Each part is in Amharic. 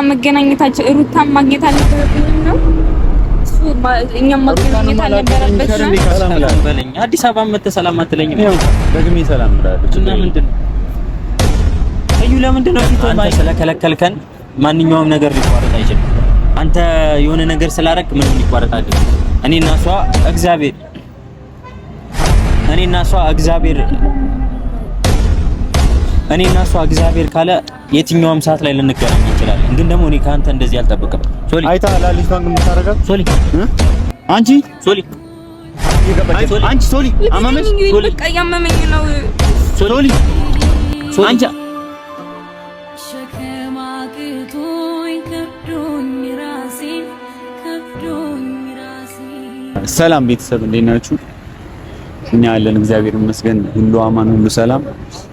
መገናኘታችን ሩታን ማግኘት አልነበረብኝም ነው እኛም ማግኘት አልነበረብኝም። አዲስ አበባ መተህ ሰላም አትለኝም? ደግሜ ሰላም ብላለች እና ምንድነው እዩ ለምንድን ነው ፊት አንተ ስለከለከልከን ማንኛውም ነገር ሊቋረጥ አይችልም። አንተ የሆነ ነገር ስላደረክ ምንም ሊቋረጥ አይችልም። እኔና እሷ እግዚአብሔር ካለ የትኛውም ሰዓት ላይ ልንገናኝ እንችላለን። ግን ደግሞ እኔ ካንተ እንደዚህ አልጠብቅም። ሶሊ አይታ ላልጅቷን የምታረጋት ሶሊ አንቺ ሶሊ አማመሽ ሶሊ በቃ ያመመኝ ነው ሶሊ አንቺ ሰላም ቤተሰብ እንዴት ናችሁ? እኛ ያለን እግዚአብሔር ይመስገን ሁሉ አማን ሁሉ ሰላም።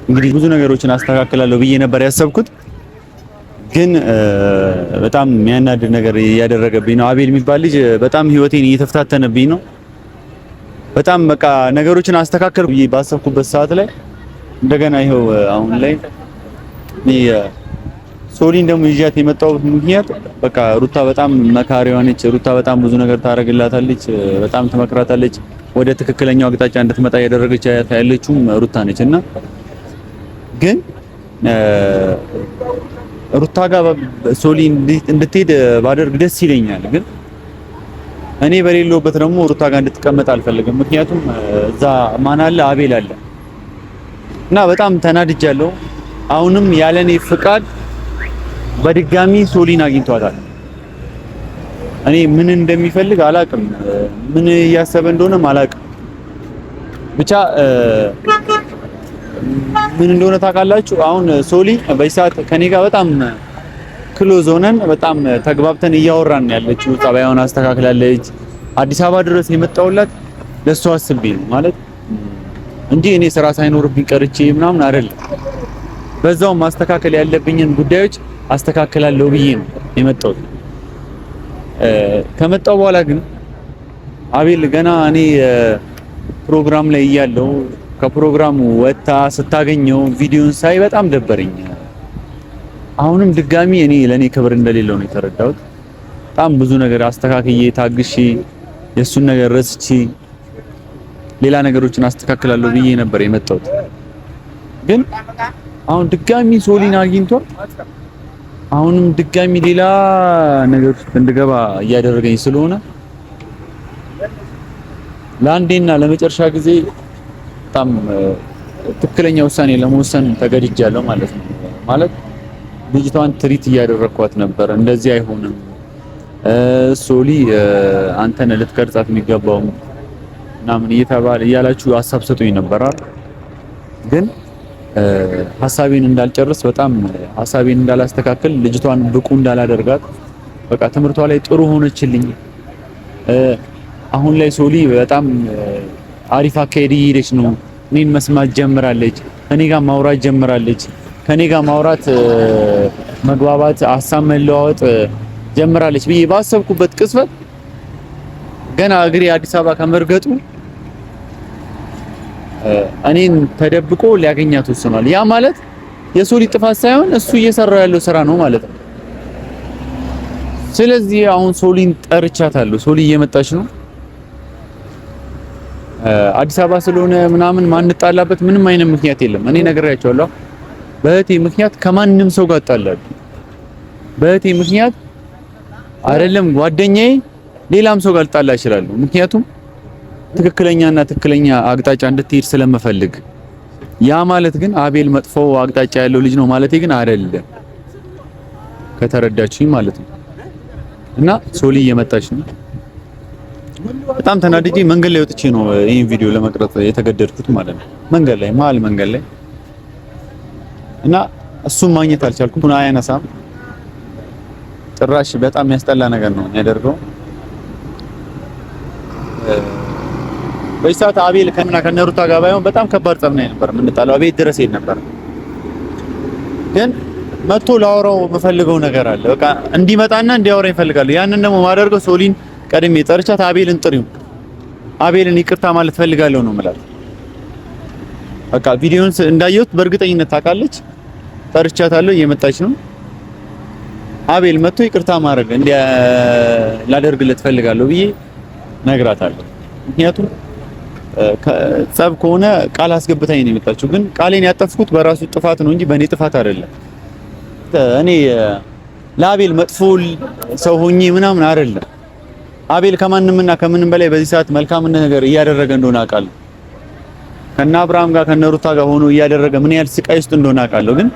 እንግዲህ ብዙ ነገሮችን አስተካክላለሁ ብዬ ነበር ያሰብኩት፣ ግን በጣም የሚያናድድ ነገር እያደረገብኝ ነው። አቤል የሚባል ልጅ በጣም ህይወቴን እየተፈታተነብኝ ነው። በጣም በቃ ነገሮችን አስተካክል ብዬ ባሰብኩበት ሰዓት ላይ እንደገና ይኸው አሁን ላይ ሶሊን ደግሞ ይዣት የመጣሁት ምክንያት በቃ ሩታ በጣም መካሪዋ ነች። ሩታ በጣም ብዙ ነገር ታረግላታለች፣ በጣም ትመክራታለች። ወደ ትክክለኛው አቅጣጫ እንድትመጣ ያደረገች ያለችውም ሩታ ነች እና ግን ሩታ ጋር ሶሊ እንድትሄድ ባደርግ ደስ ይለኛል። ግን እኔ በሌለውበት ደግሞ ሩታ ጋር እንድትቀመጥ አልፈልግም። ምክንያቱም እዛ ማን አለ? አቤል አለ እና በጣም ተናድጃለሁ። አሁንም ያለኔ ፍቃድ በድጋሚ ሶሊን አግኝቷታል። እኔ ምን እንደሚፈልግ አላቅም፣ ምን እያሰበ እንደሆነም አላቅም። ብቻ ምን እንደሆነ ታውቃላችሁ? አሁን ሶሊ በሰዓት ከኔ ጋር በጣም ክሎዝ ሆነን በጣም ተግባብተን እያወራን ያለችው ጸባዩን አስተካክላለች። አዲስ አበባ ድረስ የመጣሁላት ለሷ አስቤ ነው ማለት እንጂ እኔ ስራ ሳይኖርብኝ ቀርቼ ምናምን አይደለም። በዛው ማስተካከል ያለብኝን ጉዳዮች አስተካክላለሁ ብዬ ነው የመጣሁት። ከመጣሁ በኋላ ግን አቤል ገና እኔ ፕሮግራም ላይ እያለሁ ከፕሮግራሙ ወጣ ስታገኘው ቪዲዮን ሳይ በጣም ደበረኝ። አሁንም ድጋሚ እኔ ለኔ ክብር እንደሌለው ነው የተረዳሁት። በጣም ብዙ ነገር አስተካክዬ ታግሼ የሱን ነገር ረስቼ ሌላ ነገሮችን አስተካክላለሁ ብዬ ነበር የመጣሁት። ግን አሁን ድጋሚ ሶሊን አግኝቷል። አሁንም ድጋሚ ሌላ ነገር ውስጥ እንድገባ እያደረገኝ ስለሆነ ለአንዴና ለመጨረሻ ጊዜ በጣም ትክክለኛ ውሳኔ ለመወሰን ተገድጃለሁ ማለት ነው። ማለት ልጅቷን ትሪት እያደረኳት ነበር። እንደዚህ አይሆንም ሶሊ አንተን ልትቀርጻት የሚገባው ምናምን እየተባለ እያላችሁ ሀሳብ ሰጡኝ ነበር። ግን ሐሳቤን እንዳልጨርስ በጣም ሐሳቤን እንዳላስተካክል ልጅቷን ብቁ እንዳላደርጋት በቃ ትምህርቷ ላይ ጥሩ ሆነችልኝ። አሁን ላይ ሶሊ በጣም አሪፍ አካሄድ እየሄደች ነው። እኔን መስማት ጀምራለች። እኔ ጋር ማውራት ጀምራለች። ከኔ ጋር ማውራት መግባባት፣ ሀሳብ መለዋወጥ ጀምራለች ብዬ ባሰብኩበት ቅጽበት ገና እግሬ አዲስ አበባ ከመርገጡ እኔን ተደብቆ ሊያገኛት ወስኗል። ያ ማለት የሶሊ ጥፋት ሳይሆን እሱ እየሰራው ያለው ስራ ነው ማለት ነው። ስለዚህ አሁን ሶሊን ጠርቻታለሁ። ሶሊ እየመጣች ነው። አዲስ አበባ ስለሆነ ምናምን ማንጣላበት ምንም አይነት ምክንያት የለም። እኔ ነግሬያቸዋለሁ። በእህቴ ምክንያት ከማንም ሰው ጋር እጣላለሁ። በእህቴ ምክንያት አይደለም ጓደኛዬ ሌላም ሰው ጋር ልጣላ እችላለሁ። ምክንያቱም ትክክለኛና ትክክለኛ አቅጣጫ እንድትሄድ ስለምፈልግ። ያ ማለት ግን አቤል መጥፎ አቅጣጫ ያለው ልጅ ነው ማለቴ ግን አይደለም። ከተረዳችሁኝ ማለት ነው። እና ሶሊ እየመጣች ነው። በጣም ተናድጄ መንገድ ላይ ወጥቼ ነው ይሄን ቪዲዮ ለመቅረጽ የተገደድኩት ማለት ነው። መንገድ ላይ መሀል መንገድ ላይ እና እሱን ማግኘት አልቻልኩም። አያነሳም ጭራሽ። በጣም የሚያስጠላ ነገር ነው የሚያደርገው። በሰዓት አቤል ከነሩታ ጋር ባይሆን በጣም ከባድ ጸብ ነው ነበር የምንጣለው። አቤል ድረስ ሄድ ነበር። ግን መጥቶ ላወራው የምፈልገው ነገር አለ። በቃ እንዲመጣና እንዲያወራ ይፈልጋል። ያንን ደግሞ ማደርገው ሶሊን ቀድሜ ጠርቻት አቤልን ጥሪው አቤልን ይቅርታ ማለት ፈልጋለሁ ነው ማለት። በቃ ቪዲዮን እንዳየሁት በእርግጠኝነት ታውቃለች። ጠርቻታለሁ፣ እየመጣች ነው። አቤል መጥቶ ይቅርታ ማድረግ ላደርግለት ፈልጋለሁ ብዬ ነግራታለሁ። ምክንያቱም ጸብ ከሆነ ቃል አስገብታኝ ነው የመጣችው። ግን ቃሌን ያጠፍኩት በራሱ ጥፋት ነው እንጂ በእኔ ጥፋት አይደለም። እኔ ለአቤል መጥፎ ሰው ሆኜ ምናምን አይደለም። አቤል ከማንምና ከምንም በላይ በዚህ ሰዓት መልካም ነገር እያደረገ እንደሆነ አውቃለሁ። ከነ አብርሃም ጋር ከነ ሩታ ጋር ሆኖ እያደረገ ምን ያህል ስቃይ ውስጥ እንደሆነ አውቃለሁ። ግን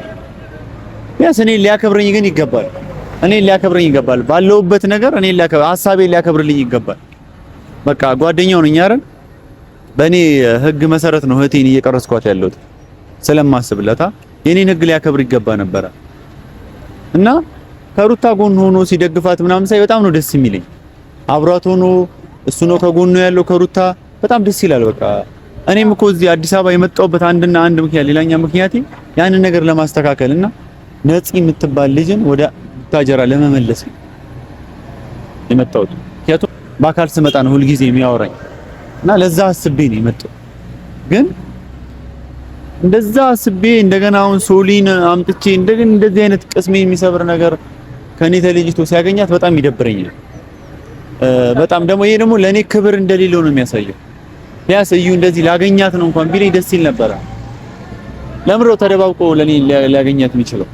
ቢያንስ እኔ ሊያከብረኝ ግን ይገባል። እኔ ሊያከብረኝ ይገባል። ባለውበት ነገር እኔ ሀሳቤን ሊያከብርልኝ ይገባል። በቃ ጓደኛው ነኝ አይደል? በእኔ ህግ መሰረት ነው እህቴን እየቀረስኳት ያለሁት ስለማስብለታ የኔን ህግ ሊያከብር ይገባ ነበረ እና ከሩታ ጎን ሆኖ ሲደግፋት ምናምን ሳይ በጣም ነው ደስ የሚለኝ። አብሯት ሆኖ እሱ ነው ከጎኑ ያለው ከሩታ በጣም ደስ ይላል። በቃ እኔም እኮ እዚህ አዲስ አበባ የመጣሁበት አንድና አንድ ምክንያት ሌላኛ ምክንያቴ ያንን ነገር ለማስተካከል እና ነፂ የምትባል ልጅን ወደ ታጀራ ለመመለስ የመጣሁት። ምክንያቱም በአካል ስመጣ ነው ሁልጊዜ የሚያወራኝ እና ለዛ አስቤ ነው የመጣው። ግን እንደዛ አስቤ እንደገና አሁን ሶሊን አምጥቼ እንደገና እንደዚህ አይነት ቅስሜ የሚሰብር ነገር ከኔ ተለይቶ ሲያገኛት በጣም ይደብረኛል። በጣም ደግሞ ይሄ ደግሞ ለኔ ክብር እንደሌለው ነው የሚያሳየው። ቢያንስ እዩ እንደዚህ ላገኛት ነው እንኳን ቢለኝ ደስ ይል ነበር። ለምንድነው ተደባብቆ ለኔ ሊያገኛት የሚችለው?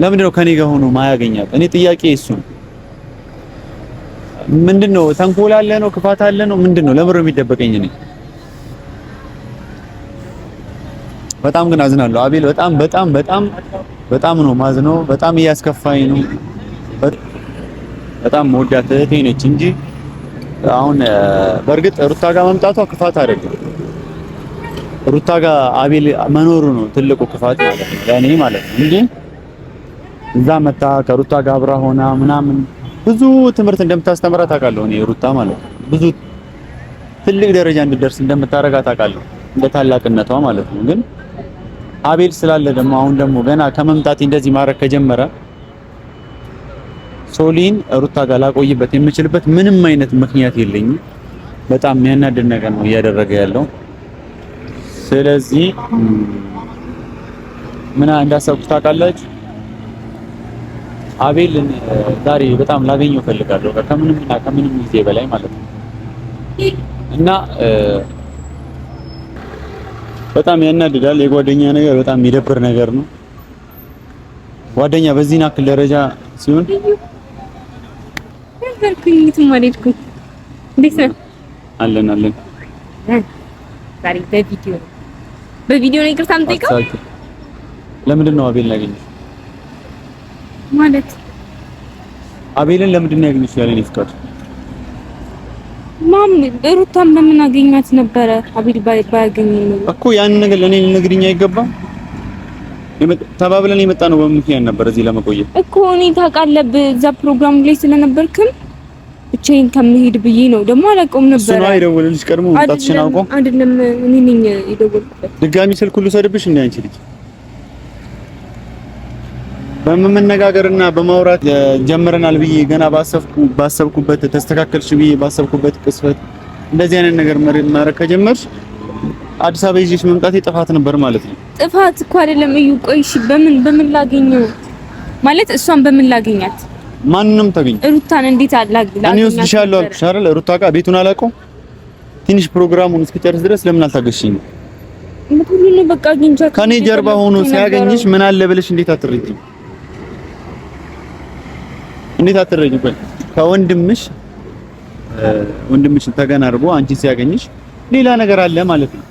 ለምንድነው ከኔ ጋር ሆኖ ማያገኛት? እኔ ጥያቄ እሱ ነው። ምንድነው ተንኮል አለ ነው ክፋት አለ ነው ምንድነው? ለምንድነው የሚደበቀኝ? እኔ በጣም ግን አዝናለሁ አቤል። በጣም በጣም በጣም በጣም ነው ማዝነው። በጣም እያስከፋኝ ነው። በጣም መወዳት እህቴ ነች እንጂ አሁን በእርግጥ ሩታ ጋር መምጣቷ ክፋት አይደለም። ሩታ ጋር አቤል መኖሩ ነው ትልቁ ክፋት ማለት ነው ለኔ ማለት ነው እንጂ እዛ መጣ ከሩታ ጋር አብራ ሆና ምናምን ብዙ ትምህርት እንደምታስተምራት አውቃለሁ እኔ ሩታ ማለት ነው። ብዙ ትልቅ ደረጃ እንድትደርስ እንደምታረጋት አውቃለሁ እንደ ታላቅነቷ ማለት ነው። ግን አቤል ስላለ ደግሞ አሁን ደግሞ ገና ከመምጣቴ እንደዚህ ማድረግ ከጀመረ ሶሊን ሩታ ጋር ላቆይበት የምችልበት ምንም አይነት ምክንያት የለኝም። በጣም የሚያናድድ ነገር ነው እያደረገ ያለው። ስለዚህ ምን እንዳሰብኩት ታውቃላችሁ? አቤልን ዛሬ በጣም ላገኘው ፈልጋለሁ ከምንም ጊዜ በላይ ማለት ነው። እና በጣም ያናድዳል። የጓደኛ ነገር በጣም የሚደብር ነገር ነው። ጓደኛ በዚህን አክል ደረጃ ሲሆን አለን ዛሬ በቪዲዮ ነው ይቅርታ የምጠይቀው። ለምንድን ነው አቤልን ያገኘሽ? ማለት አቤልን ለምንድን ነው ያገኘሽ? ያለኝ ፍቃድ ሩታን በምን አገኛት ነበረ? አቤል ባያገኝ ነው እኮ ያን ነገር ለኔ ልነግሪኝ አይገባም? ተባብለን የመጣ ነው በምክንያት ነበር እዚህ ለመቆየት እኮ። እኔ ታውቃለህ እዛ ፕሮግራም ላይ ስለነበርክም ብቻዬን ከምሄድ ብዬ ነው። ደግሞ አላውቀውም ነበር። እሱ ነው አይደውልልሽ ቀድሞ መምጣትሽን አውቆ አይደለም እኔ ነኝ የደወልኩበት። ድጋሚ ስልክ ሁሉ ሰድብሽ እንደ አንቺ ልጅ በመነጋገርና በማውራት ጀምረናል ብዬ ገና ባሰብኩበት ተስተካከልሽ ብዬ ባሰብኩበት ቅስፈት እንደዚህ አይነት ነገር ማድረግ ከጀመርሽ አዲስ አበባ ይዤሽ መምጣቴ ጥፋት ነበር ማለት ነው። ጥፋት እኮ አይደለም እዩ። ቆይሽ በምን ላገኘው ማለት እሷን በምን ላገኛት? ማንንም ታገኝ ሩታን እንዴት አላግላ እኔ ወስድሻለሁ አልኩሽ አይደል? ሩታ ጋር ቤቱን አላውቀውም። ትንሽ ፕሮግራሙን እስኪጨርስ ድረስ ለምን አልታገሽኝ? ሁሉን በቃ አግኝቻት ከኔ ጀርባ ሆኖ ሲያገኝሽ ምን አለ ብለሽ እንዴት አትረጂም? እንዴት አትረጂም? ቆይ ከወንድምሽ ተገና አድርጎ አንቺ ሲያገኝሽ ሌላ ነገር አለ ማለት ነው።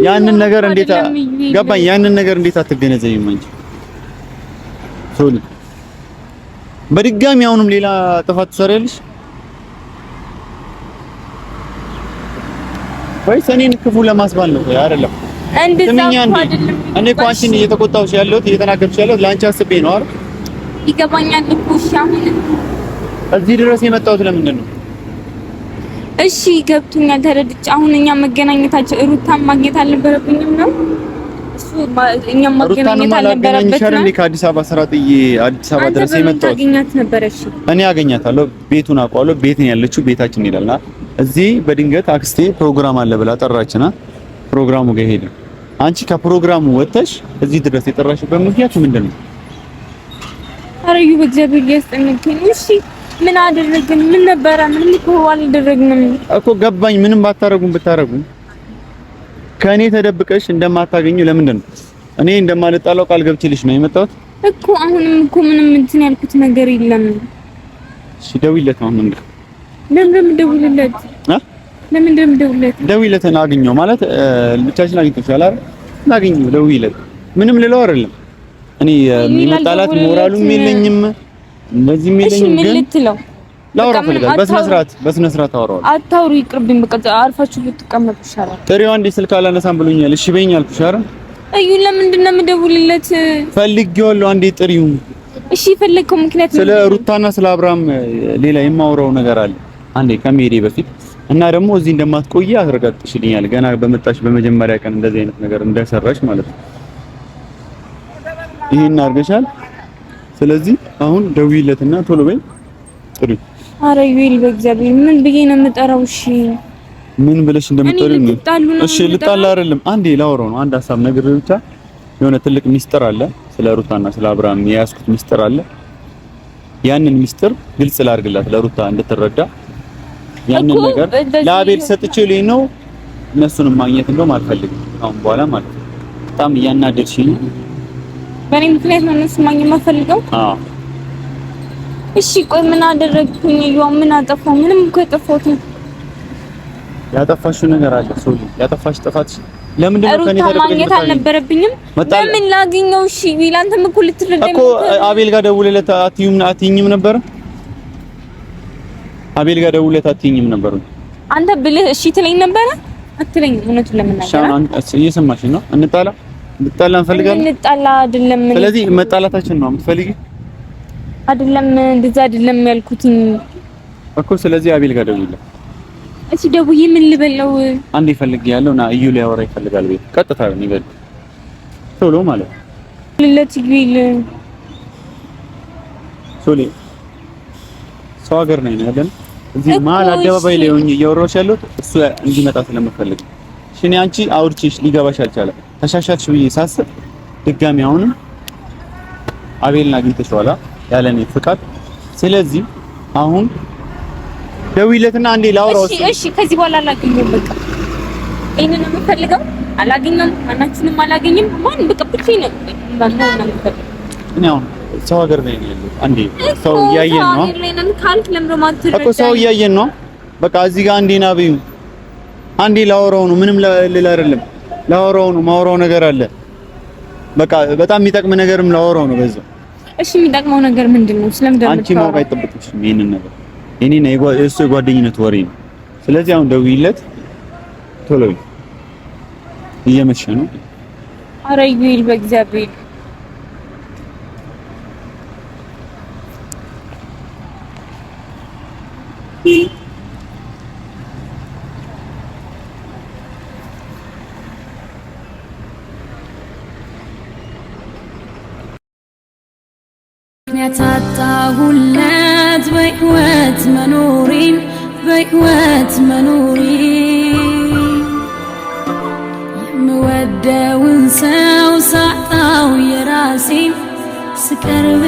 ያንን ነገር እንዴት ገባኝ? ያንን ነገር እንዴት አትገነዘቢም አንቺ? ሶሊ በድጋሚ አሁንም ሌላ ጥፋት ትሰሪያለሽ ወይስ እኔን ክፉ ለማስባል ነው? አይደለም እንደዛ አይደለም። እኔ እኮ አንቺን እየተቆጣሁሽ ያለሁት እየተናገርኩሽ ያለሁት ለአንቺ አስቤ ነው አይደል? ይገባኛል እኮ። እሺ አሁን እዚህ ድረስ የመጣሁት ለምንድን ነው? እሺ ገብቶኛል፣ ተረድቼ። አሁን እኛ መገናኘታችን ሩታን ማግኘት አልነበረብኝም ነው? እሱ እኛም ማገናኘት አልነበረበትም ነው? ከአዲስ አበባ ስራ ጥዬ አዲስ አበባ ድረስ የመጣሁት አገኛት ነበር። እሺ እኔ አገኛታለሁ፣ ቤቱን አውቀዋለሁ፣ ቤት ነው ያለችው፣ ቤታችን ይላልና እዚህ በድንገት አክስቴ ፕሮግራም አለ ብላ ጠራችና ፕሮግራሙ ጋር ሄድን። አንቺ ከፕሮግራሙ ወጥተሽ እዚህ ድረስ የጠራሽበት ምክንያት ምንድን ነው? አረዩ በእግዚአብሔር ያስጠንቅኝ። እሺ ምን አደረግን? ምን ነበረ? ምንም እኮ አልደረግንም እኮ ገባኝ። ምንም ብታረጉም ከኔ ተደብቀሽ እንደማታገኙ ለምንድን ነው? እኔ እንደማልጣላው ቃል ገብቼልሽ ነው የመጣሁት እኮ። አሁንም እኮ ምንም እንትን ያልኩት ነገር የለም። እሺ ደውይለት ነው ምን ለምን ደውልለት? ለምን ደውልለት? ደውይለት እና አግኘው ማለት ብቻችን አግኝተሻል አይደል? ላግኘው ደውይለት። ምንም ልለው አይደለም እኔ የሚመጣላት ሞራሉም የለኝም እንደዚህም የለኝም። ግን ምን ልትለው ላውራ ፈልጋለሁ። በስነ ስርዓት አወራዋለሁ። አታውሩ፣ ይቅርብኝ። በቃ አርፋችሁ ብትቀመጡ ይሻላል። ጥሪው አንዴ ስልክ አላነሳም ብሎኛል። እሺ በይኝ አልኩሽ አይደል? እዩ ለምንድን ነው የምደውልለት? ፈልጌዋለሁ። አንዴ ጥሪው። እሺ የፈለግከው ምክንያት ስለ ሩታና ስለ አብርሃም ሌላ የማወራው ነገር አለ አንዴ ከመሄዴ በፊት እና ደግሞ እዚህ እንደማትቆይ አስረጋግጥሽልኛል። ገና በመጣሽ በመጀመሪያ ቀን እንደዚህ አይነት ነገር እንደሰራሽ ማለት ነው። ይሄን አድርገሻል። ስለዚህ አሁን ደውይለትና ቶሎ በይ ጥሪ። ኧረ ይል በእግዚአብሔር ምን ብዬ ነው የምጠራው? እሺ ምን ብለሽ እንደምትጠሪው ነው? እሺ ልጣላ አይደለም። አንዴ ላወራው ነው። አንድ ሀሳብ ነገር ብቻ የሆነ ትልቅ ሚስጥር አለ ስለ ሩታና ስለ አብርሃም የያዝኩት ሚስጥር አለ። ያንን ሚስጥር ግልጽ ላድርግላት ለሩታ እንድትረዳ። ያንን ነገር ለአቤል ሰጥቼው ላይ ነው እነሱንም ማግኘት እንደውም አልፈልግም አሁን በኋላ ማለት ነው። በጣም እያናደድሽኝ ነው። በእኔ ምክንያት ነው እነሱ ማግኘት የማልፈልገው? አዎ እሺ ቆይ ምን አደረግኩኝ? ይኸው ምን አጠፋው? ምንም እኮ ያጠፋሁት ያጠፋሽው ነገር አለ ሶሊ። ያጠፋሽ ጥፋትሽ ለምንድን ነው ከኔ ተደብቀሽ ማግኘት አልነበረብኝም? ለምን ላግኘው? እሺ ቢል አንተም እኮ ልትረዳኝ እኮ አቤል ጋር ደውለለት አትይኝም ነበር? አቤል ጋር ደውለለት አትይኝም ነበር? አንተ ብልህ እሺ ትለኝ ነበር? አትለኝም? እውነቱን ለመናገር እየሰማሽኝ ነው? እንጣላ እንፈልጋለን። እንጣላ አይደለም። ስለዚህ መጣላታችን ነው የምትፈልጊ አይደለም? እንደዛ አይደለም ያልኩትኝ እኮ። ስለዚህ አቤል ጋር ደውይለት። እሺ ደውዬ ምን ልበለው? አንዴ ፈልግ ያለው ና እዩ ሊያወራ ይፈልጋል። ቤት ቀጥታ ነው ይበል ቶሎ ማለት ልለት ይል ሶሊ ሰው ሀገር ነኝ ያለን እዚህ መሀል አደባባይ ላይ ሆኜ እያወራሁሽ ያለሁት እሱ እንዲመጣ ስለምፈልግ እሺ። እኔ አንቺ አውርቼሽ ሊገባሽ አልቻለም። ተሻሻልሽ ብዬ ሳስብ ድጋሚ አሁንም አቤልን አግኝተሽዋላ ያለኔ ፍቃድ። ስለዚህ አሁን ደውይለትና አንዴ ላውራው። እሺ ከዚህ በኋላ አላገኘም። በቃ ይሄንን ነው የምፈልገው። አላገኘም፣ ማናችንም አላገኘም። ማን በቃ ብቻዬን ነው የምፈልገው። እኔ አሁን ሰው ሀገር ላይ ነው ያለው። አንዴ ሰው እያየን ነው እኮ ሰው እያየን ነው። በቃ እዚህ ጋር አንዴ ና በይው። አንዴ ላውራው ነው። ምንም ልል አይደለም፣ ላውራው ነው። ማውራው ነገር አለ። በቃ በጣም የሚጠቅም ነገርም ላውራው ነው በዛው። እሺ የሚጠቅመው ነገር ምንድነው? ስለምንድነው አንቺ ማወቅ አይጠበቅሽም ይሄንን ነገር። እኔና የእሱ የጓደኝነት ወሬ ነው። ስለዚህ አሁን ደውይለት ቶሎ። እየመሸ ነው። ኧረ ይል በእግዚአብሔር ያታጣሁለት በህይወት መኖሬን የምወደውን ሰው ሳጣው የራሴን ስቀርብ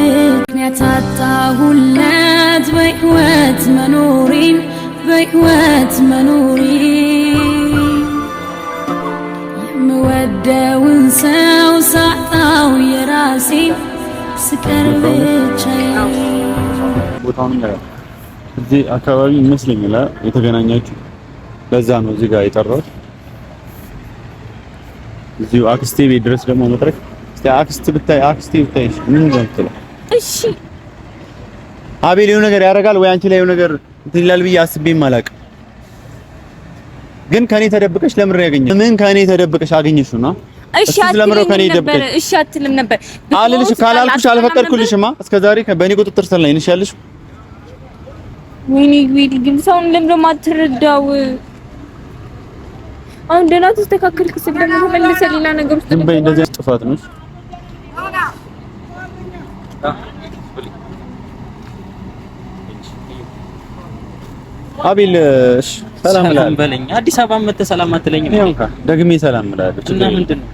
ያታጣሁለት በህይወት መኖሬን የምወደውን ሰው ሳጣው የራሴን ስቀርብ ቦታውን እዚህ አካባቢ ይመስለኛል የተገናኛችሁ። ለዛ ነው እዚህ ጋር የጠራሁት። እዚሁ አክስቴ ቤት ድረስ ደግሞ መጥረክ እስቲ አክስቴ ብታይ ምን እንደምትለው። እሺ አቤል የሆነ ነገር ያደርጋል ወይ አንቺ ላይ የሆነ ነገር እንትን ይላል ብዬ አስቤም አላውቅም። ግን ከኔ ተደብቀሽ ለምን ያገኘሽ? ምን ከኔ ተደብቀሽ አገኘሽው ነው? እሺ አትልም ነበር አልልሽ ካላልኩሽ አልፈቀድኩልሽማ። እስከዛሬ በእኔ ቁጥጥር ስር ላይ ነሽ ያለሽ። ወይኔ ግን ሰውን ለምን ደግሞ አትረዳው? አሁን ደህና ተስተካከልክ ስለምን ተመለሰ ሌላ ነገር ውስጥ ነው። እንደዚህ ጥፋት ነው። አቤል ሰላም በለኝ። አዲስ አበባ መተህ ሰላም አትለኝም? ደግሜ ሰላም እላለሁ። እና ምንድን ነው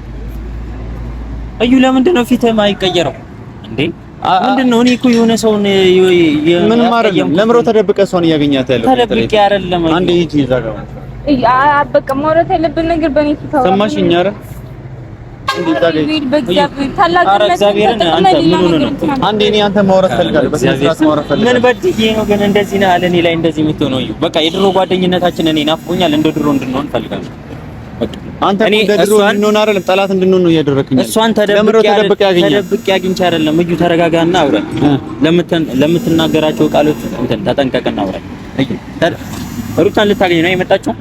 እዩ፣ ለምንድን ነው ፊትህ የማይቀየረው እንዴ? ምንድነው? እኔ እኮ የሆነ ሰውን ምን ማረግ ለምሮ ተደብቀ ሰውን እያገኛት ያለው ተደብቄ አይደለም። አንዴ ሂጂ እዛ ጋር በቃ ማውራት ያለብን ነገር በእኔ ተታው ሰማሽኝ? ኧረ አንዴ እኔ አንተ ማውራት ፈልጋለሁ። በስነስርዓት ማውራት ፈልጋለሁ። ምን በድዬ ነው ግን እንደዚህ ነህ አለ እኔ ላይ እንደዚህ የምትሆነው? በቃ የድሮ ጓደኝነታችን እኔ ናፍቆኛል። እንደ ድሮ እንድንሆን ፈልጋለሁ። አንተ እንደ ድሮ እንድንሆን አይደለም ጠላት እንድንሆን ነው እያደረክኝ። እሷን ተደብቄ አግኝቼ አይደለም። እዩ ተረጋጋና አውራኝ። ለምትናገራቸው ቃሎች እንትን ተጠንቀቅና አውራኝ። እዩ ሩታን ልታገኝ ነው የመጣችው?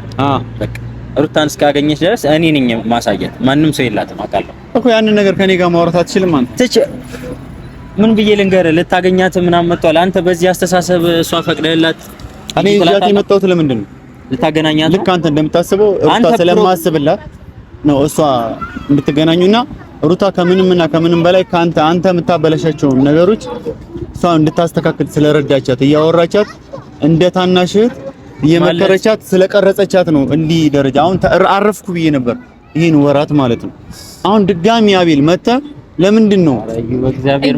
በቃ ሩታን እስካገኘች ድረስ እኔ ነኝ ማሳየት። ማንም ሰው የላትም አውቃለሁ እኮ። ያንን ነገር ከኔ ጋር ማውራት አትችልም አንተ። ምን ብዬ ልንገርህ? ልታገኛት ምናምን መጥቷል። አንተ በዚህ አስተሳሰብ እሷ ፈቅደህላት እኔ እዚያት የመጣሁት ለምንድን ነው? ልታገናኛት። ልክ አንተ እንደምታስበው ሩታ ስለማስብላት ነው እሷ እንድትገናኙና ሩታ ከምንም በላይ አንተ የምታበለሻቸው ነገሮች እሷ እንድታስተካክል ስለረዳቻት እያወራቻት እንደ ታናሽ እህት እየመከረቻት ስለቀረጸቻት ነው እንዲህ ደረጃ። አሁን አረፍኩ ብዬ ነበር ይሄን ወራት ማለት ነው። አሁን ድጋሚ አቤል መጣ። ለምንድን ነው በእግዚአብሔር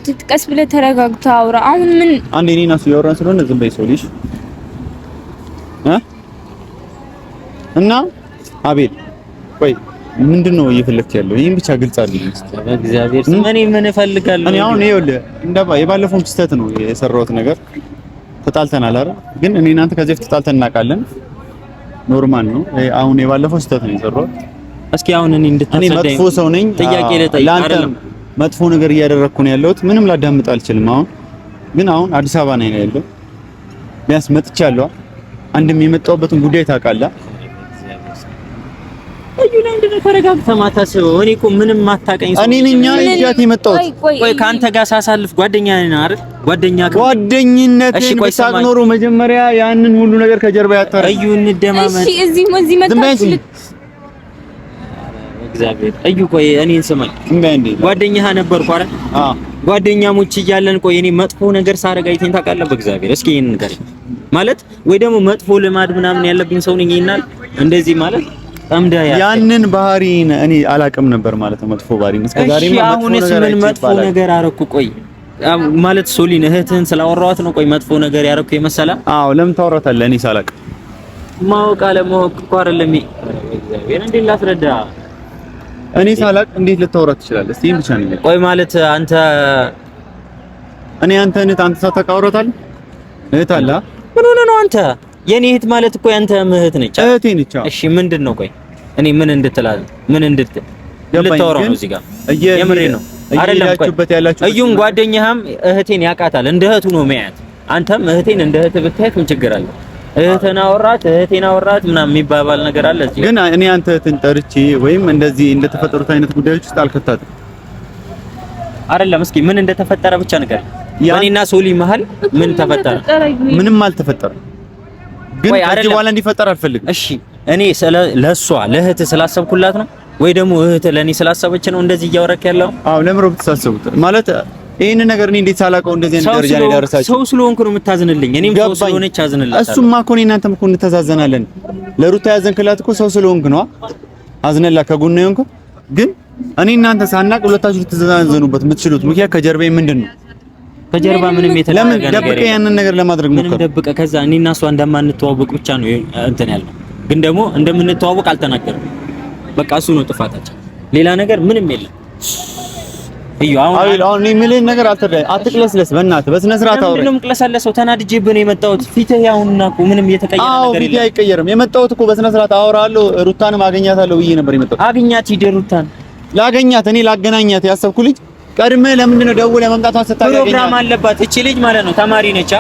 ትጥቀስ ብለህ ተረጋግተህ አውራ። አሁን ምን አንዴ እኔና እሱ ያወራን ስለሆነ ዝም በይ ሰው ልጅ እና አቤል ቆይ ምንድነው እየፈለክ ያለው? ይሄን ብቻ ግልጽ አድርግ። በእግዚአብሔር ምን እፈልጋለሁ? እኔ አሁን ይኸውልህ የባለፈው ስህተት ነው የሰራሁት ነገር። ተጣልተናል አይደል? ግን እኔ እናንተ ከዚህ በፊት ተጣልተን እናውቃለን። ኖርማል ነው። አሁን የባለፈው ስህተት ነው የሰራሁት። እስኪ አሁን እኔ እንድታሰደኝ መጥፎ ሰው ነኝ ጥያቄ ልጠይቅ አይደለም። መጥፎ ነገር እያደረኩ ነው ያለሁት። ምንም ላዳምጥ አልችልም። ግን አሁን አዲስ አበባ ነኝ ያለው። ቢያንስ መጥቻለሁ። አንድም የመጣሁበትን ጉዳይ ታውቃለህ። እዩ ለምንድን ነው ተረጋግተህ ማታስበው? እኔ እኮ ምንም ማታቀኝ ሰው እኔ ነኝ እያት የመጣሁት። ቆይ ካንተ ጋር ሳሳልፍ ጓደኛ ነኝ አይደል? ጓደኝነትን ብታውቅ ኖሮ መጀመሪያ ያንን ሁሉ ነገር ከጀርባ ያጣራ። እዩ እንደማመን። እሺ እዚህ መጣችሁ እግዚአብሔር። እዩ ቆይ እኔን ስማኝ። ጓደኛህ ነበርኩ አይደል? ጓደኛሞች እያለን ቆይ እኔ መጥፎ ነገር ሳረግ አይተኸኝ ታውቃለህ? በእግዚአብሔር እስኪ ይሄን ንገረኝ። ማለት ወይ ደግሞ መጥፎ ልማድ ምናምን ያለብኝ ሰው ነኝ ይናል እንደዚህ ማለት ያንን ባህሪን እኔ አላቅም ነበር ማለት ነው። መጥፎ ባህሪን እስከዛሬ መጥፎ ነገር አረኩ? ቆይ ማለት ሶሊን እህትህን ስላወራኋት ነው ቆይ መጥፎ ነገር ያረኩ የመሰለ? አዎ ለምን ታወራታለህ? እኔ ሳላቅ ማወቅ አለማወቅ እኮ አይደለም። እግዚአብሔር እንዴት ላስረዳ? እኔ ሳላቅ እንዴት ልታወራት ትችላለህ? እስቲ ብቻ ነው። ቆይ ማለት አንተ እኔ አንተ ሳታውራታለህ? እህት አለ? ምን ሆነ ነው አንተ? የኔ እህት ማለት እኮ ያንተ እህት ነች። እህቴ ነች። እሺ ምንድነው? ቆይ እኔ ምን እንድትላል ልታወራው ነው እዚህ ጋር? የምሬ ነው አይደለም? ቆይ እዩም ጓደኛህም እህቴን ያውቃታል። እንደ እህቱ ነው የሚያያት። አንተም እህቴን እንደ እህት ብታያት ምን ችግር አለ? እህቴን አወራት ምናምን የሚባባል ነገር አለ እዚህ? ግን እኔ አንተ እህትን ጠርቼ ወይም እንደዚህ እንደተፈጠሩት አይነት ጉዳዮች ውስጥ አልከታትም አይደለም። እስኪ ምን እንደተፈጠረ ብቻ ነገር እኔና ሶሊ መሀል ምን ተፈጠረ? ምንም አልተፈጠረም። ግን ከዚህ በኋላ እንዲፈጠር አልፈልግም። እሺ እኔ ለሷ ለእህት ስላሰብኩላት ነው ወይ ደግሞ እህት ለኔ ስላሰበች ነው እንደዚህ እያወራክ ያለው? አዎ ለምሮ ብትሳሰቡት ማለት ይሄን ነገር እኔ እንዴት ሳላውቀው እንደዚህ አይነት ደረጃ ላይ ደረሳችሁ? ሰው ስለሆንኩ ነው የምታዝንልኝ። እኔም ሰው ስለሆነች አዝንልኝ። እሱማ እኮ እኔ እናንተም እኮ እንተዛዘናለን። ለሩታ ያዘንክላት እኮ ሰው ስለሆንክ ነው አዝነላ ከጎን ነው። ግን እኔ እናንተ ሳናቅ ሁለታችሁ ልትዘናዘኑበት የምትችሉት ምክንያት ከጀርባዬ ምንድን ነው? ከጀርባ ምንም የተለየ ለምን ደብቀ ያንን ነገር ለማድረግ ሞከረ? ምንም ደብቀ ከዛ እኔና እሷ እንደማንተዋወቅ ብቻ ነው እንትን ያለው። ግን ደግሞ እንደምንተዋወቅ አልተናገርም። በቃ እሱ ነው ጥፋታችን። ሌላ ነገር ምንም የለም። እዩ አሁን እኔ የምልህን ነገር አትቅለስለስ። በእናትህ በስነ ስርዓት አውራ። ምንም ቅለሳለሰው ተናድጄብህ ነው የመጣሁት። ፊትህ ያውና እኮ ምንም የተቀየረ ነገር የለም። ፊትህ አይቀየርም። የመጣሁት እኮ በስነ ስርዓት አወራለሁ። ሩታንም አገኛታለሁ ብዬ ነበር የመጣሁት። አገኛት ሂድ ሩታን ላገኛት እኔ ላገናኛት ያሰብኩ ልጅ ቀድመህ ለምንድን ነው ደውለህ መምጣቷን ስታገኛት? ፕሮግራም አለባት እቺ ልጅ ማለት ነው። ተማሪ ነች።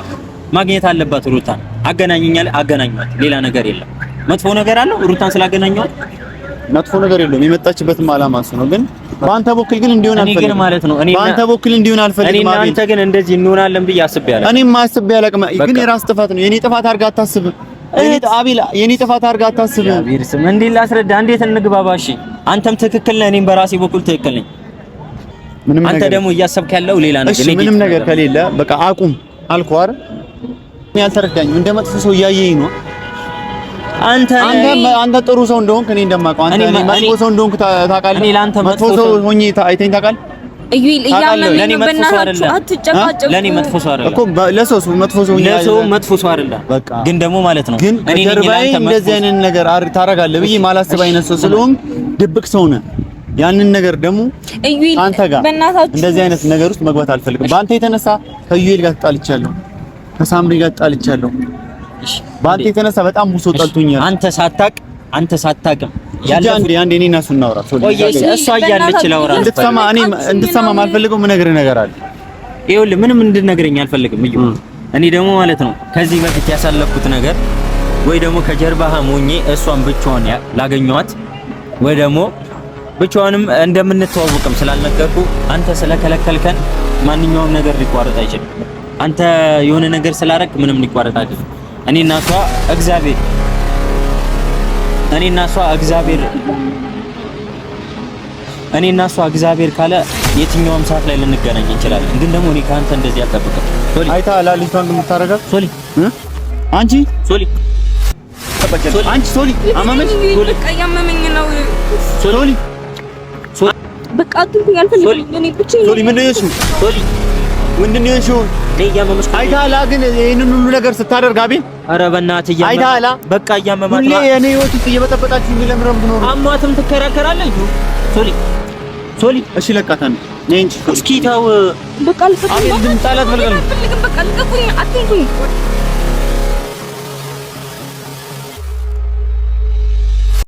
ማግኘት አለባት ሩታን። አገናኘኛል፣ አገናኘዋት። ሌላ ነገር የለም። መጥፎ ነገር አለው ሩታን ስላገናኘዋት? መጥፎ ነገር የለውም። የመጣችበትም ዓላማ እሱ ነው። ግን በአንተ በኩል ግን እንዲሆን አልፈልግም። እኔ ግን ማለት ነው በአንተ በኩል እንዲሆን አልፈልግም። እኔ አንተ ግን እንደዚህ እንሆናለን ብዬ አስቤያለሁ። እኔም አስቤ አላቅም። ግን የራስ ጥፋት ነው። የኔ ጥፋት አድርገህ አታስብ። አቤል የኔ ጥፋት አድርገህ አታስብ። ቢርስም እንዴት ላስረዳ? እንዴት እንግባባ? እሺ አንተም ትክክል ነህ፣ እኔም በራሴ በኩል ትክክል ነኝ። አንተ ደግሞ እያሰብክ ያለው ሌላ ነገር። እሺ ምንም ነገር ከሌለ በቃ አቁም አልኩህ አይደል? እኔ ያልተረዳኝ እንደ መጥፎ ሰው እያየኝ ነው። አንተ ጥሩ ሰው እንደሆንክ እኔ እንደማውቀው አንተ መጥፎ ሰው እንደሆንክ ታውቃለህ። እኔ ላንተ መጥፎ ሰው ሆኜ አይተኸኝ ታውቃለህ? እዩል እያመመኝ ነው። በእናታችሁ አትጨቃጨቁ። ለኔ መጥፎ ሰው አይደለም እኮ ለሰው መጥፎ ሰው ለሰው መጥፎ ሰው አይደለም። ግን ደግሞ ማለት ነው እኔ ጀርባዬ እንደዚህ አይነት ነገር ታረጋለህ ብዬ ማላስብ አይነት ሰው ስለሆን ድብቅ ሰው ነህ። ያንን ነገር ደግሞ አንተ ጋር እንደዚህ አይነት ነገር ውስጥ መግባት አልፈልግም። በአንተ የተነሳ ከዩኤል ጋር ተጣልቻለሁ፣ ከሳምሪ ጋር ተጣልቻለሁ። በአንተ የተነሳ በጣም ሙሶ ጠልቶኛል። አንተ ሳታቅም አንዴ እኔ እና እሱ እናውራ። እሷ እያለች ላውራ እንድትሰማ ማልፈልገው ምን ነገር አለ። ይኸውልህ ምንም እንድትነግረኝ አልፈልግም። እኔ ደግሞ ማለት ነው ከዚህ በፊት ያሳለፍኩት ነገር ወይ ደግሞ ከጀርባህ ሞኜ እሷን ብቻዋን ላገኘኋት ወይ ደግሞ ብቻዋንም እንደምንተዋወቅም ስላልነገርኩ አንተ ስለከለከልከን ማንኛውም ነገር ሊቋረጥ አይችልም። አንተ የሆነ ነገር ስላደረክ ምንም ሊቋረጥ አይችልም። እኔና እሷ እግዚአብሔር ካለ የትኛውም ሰዓት ላይ ልንገናኝ እንችላለን። ግን ደግሞ እኔ ካንተ እንደዚህ አልጠብቅም። ሶሊ አይታ ላሊቷን እንደምታረጋት ሶሊ አንቺ አማመሽ በቃ ያመመኝ ነው። ሶሊ በቃ አትንኩኝ አልፈልግም። እኔ ብቻ ምንድን ነው የሽው አይታላ ግን ይሄንን ሁሉ ነገር ስታደርግ አቤል ኧረ በእናትህ አይታላ በቃ እያመማት ነው። እኔ ህይወት ውስጥ እየበጠበጣችሁ ለምን ነው አሟትም ትከራከራለህ? ሶሊ እሺ ለቃታን ነኝ እንጂ እስኪ ተው በቃ አልፈልግም። አቤል ግን ጣላት ፈልገን በቃ ልቀቁኝ፣ አትንኩኝ